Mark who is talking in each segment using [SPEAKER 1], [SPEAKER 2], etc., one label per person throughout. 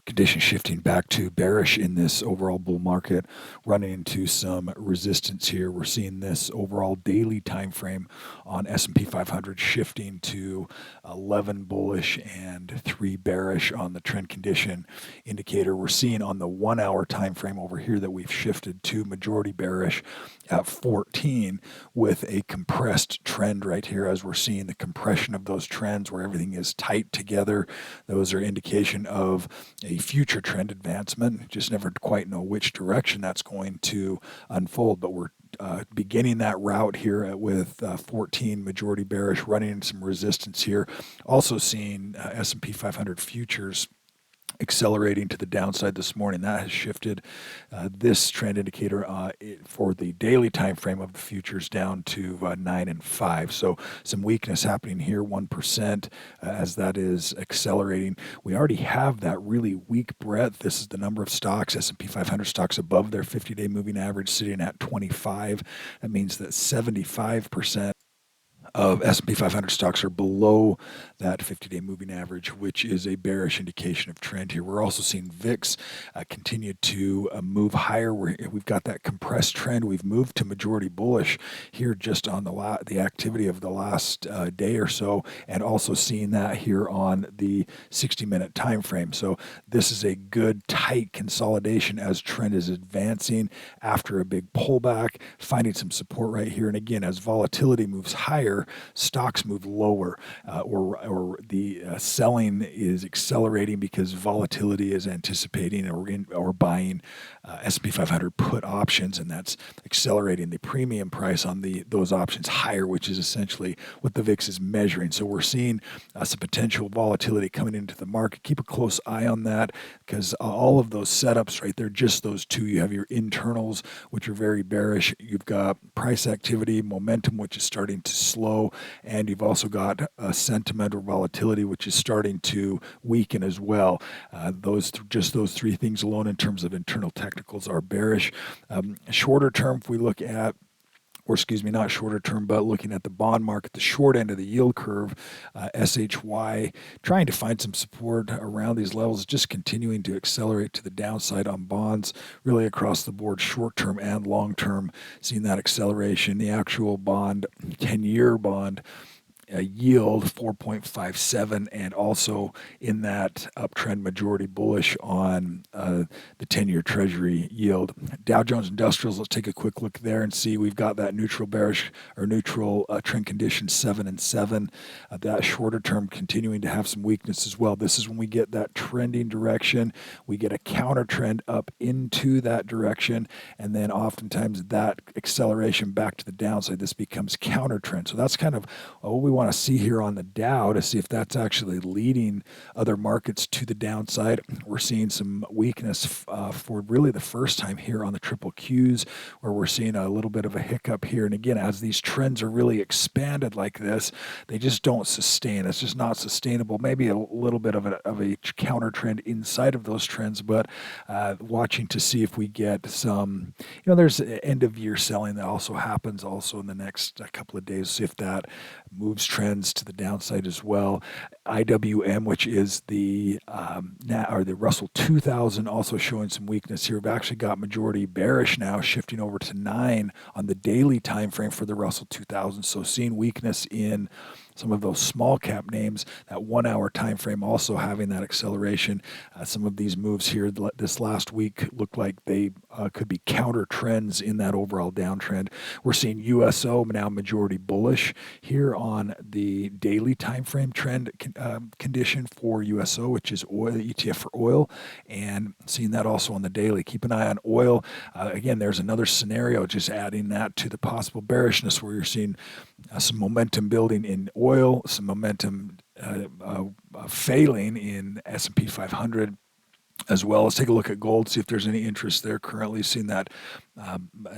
[SPEAKER 1] Conditions shifting back to bearish in this overall bull market, running into some resistance here. We're seeing this overall daily time frame on S&P 500 shifting to 11 bullish and 3 bearish on the trend condition indicator. We're seeing on the 1 hour time frame over here that we've shifted to majority bearish at 14 with a compressed trend right here, as we're seeing the compression of those trends where everything is tight together. Those are indication of a future trend advancement. Just never quite know which direction that's going to unfold, but we're beginning that route here with 14 majority bearish, running into some resistance here. Also seeing S&P 500 futures accelerating to the downside this morning. That has shifted this trend indicator for the daily time frame of the futures down to 9 and 5. So some weakness happening here, 1%, as that is accelerating. We already have that really weak breadth. This is the number of stocks, S&P 500 stocks above their 50-day moving average, sitting at 25. That means that 75% of S&P 500 stocks are below that 50-day moving average, which is a bearish indication of trend here. We're also seeing VIX continue to move higher. We've got that compressed trend. We've moved to majority bullish here just on the activity of the last day or so, and also seeing that here on the 60-minute time frame. So this is a good tight consolidation as trend is advancing after a big pullback, finding some support right here. And again, as volatility moves higher, stocks move lower, or the selling is accelerating because volatility is anticipating or buying S&P 500 put options, and that's accelerating the premium price on those options higher, which is essentially what the VIX is measuring. So we're seeing some potential volatility coming into the market. Keep a close eye on that, because all of those setups right there, just those two, you have your internals, which are very bearish. You've got price activity, momentum, which is starting to slow, and you've also got sentiment or volatility, which is starting to weaken as well. Those three things alone in terms of internal technicals are bearish. Shorter term, if we look at, or excuse me, not shorter term, but looking at the bond market, the short end of the yield curve, SHY, trying to find some support around these levels, just continuing to accelerate to the downside on bonds, really across the board, short term and long term, seeing that acceleration. The actual bond, 10-year bond, yield 4.57, and also in that uptrend majority bullish on the 10-year treasury yield. Dow Jones Industrials, let's take a quick look there and see we've got that neutral bearish or neutral trend condition 7 and 7. That shorter term continuing to have some weakness as well. This is when we get that trending direction. We get a counter trend up into that direction, and then oftentimes that acceleration back to the downside, this becomes counter trend. So that's kind of what we want to see here on the Dow, to see if that's actually leading other markets to the downside. We're seeing some weakness for really the first time here on the triple Qs, where we're seeing a little bit of a hiccup here. And again, as these trends are really expanded like this, they just don't sustain. It's just not sustainable. Maybe a little bit of a counter trend inside of those trends, but watching to see if we get some, there's end of year selling that also happens also in the next couple of days. See if that moves trends to the downside as well. IWM, which is the Russell 2000, also showing some weakness here. We've actually got majority bearish now, shifting over to 9 on the daily time frame for the Russell 2000. So seeing weakness in some of those small cap names. That 1 hour time frame also having that acceleration. Some of these moves here this last week look like they could be counter trends in that overall downtrend. We're seeing USO now majority bullish here on the daily time frame trend condition for USO, which is oil, the ETF for oil, and seeing that also on the daily. Keep an eye on oil. Again, there's another scenario, just adding that to the possible bearishness, where you're seeing some momentum building in oil, some momentum failing in S&P 500 as well. Let's take a look at gold, see if there's any interest there. Currently seeing that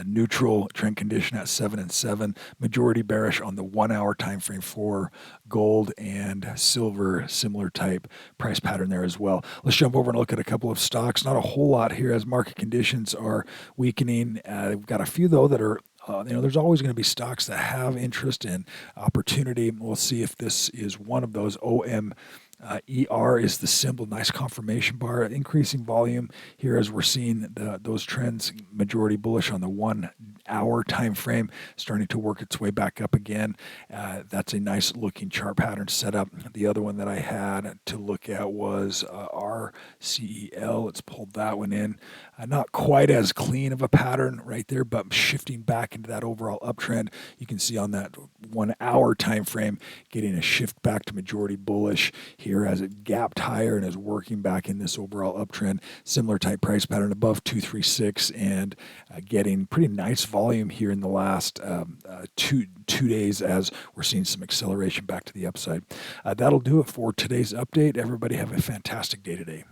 [SPEAKER 1] neutral trend condition at 7 and 7, majority bearish on the 1 hour time frame for gold, and silver, similar type price pattern there as well. Let's jump over and look at a couple of stocks. Not a whole lot here as market conditions are weakening. We've got a few though that are there's always going to be stocks that have interest and opportunity. We'll see if this is one of those. OMER ER is the symbol, nice confirmation bar, increasing volume here as we're seeing those trends, majority bullish on the 1 hour time frame, starting to work its way back up again. That's a nice looking chart pattern setup. The other one that I had to look at was RCEL. Let's pull that one in. Not quite as clean of a pattern right there, but shifting back into that overall uptrend. You can see on that 1 hour time frame, getting a shift back to majority bullish here as it gapped higher and is working back in this overall uptrend. Similar type price pattern above 236 and getting pretty nice volume here in the last two days as we're seeing some acceleration back to the upside. That'll do it for today's update. Everybody have a fantastic day today.